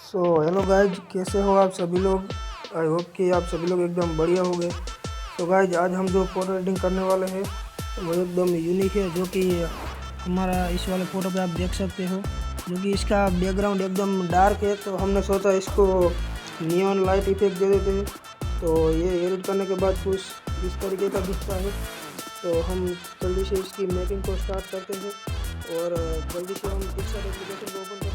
So hello guys, कैसे हो आप सभी लोग। आई होप कि आप सभी लोग एकदम बढ़िया हो गए। तो गाइज आज हम जो फोटो एडिटिंग करने वाले हैं वो एकदम यूनिक है, जो कि हमारा इस वाले फ़ोटो पे आप देख सकते हो, जो कि इसका बैकग्राउंड एकदम डार्क है। तो हमने सोचा इसको नियॉन लाइट इफेक्ट दे देते हैं। तो ये एडिट करने के बाद कुछ इस तरीके का दिखता है। तो हम जल्दी से इसकी मेकिंग को स्टार्ट करते हैं और जल्दी से हम पिक्चर एप्लीकेशन को ओपन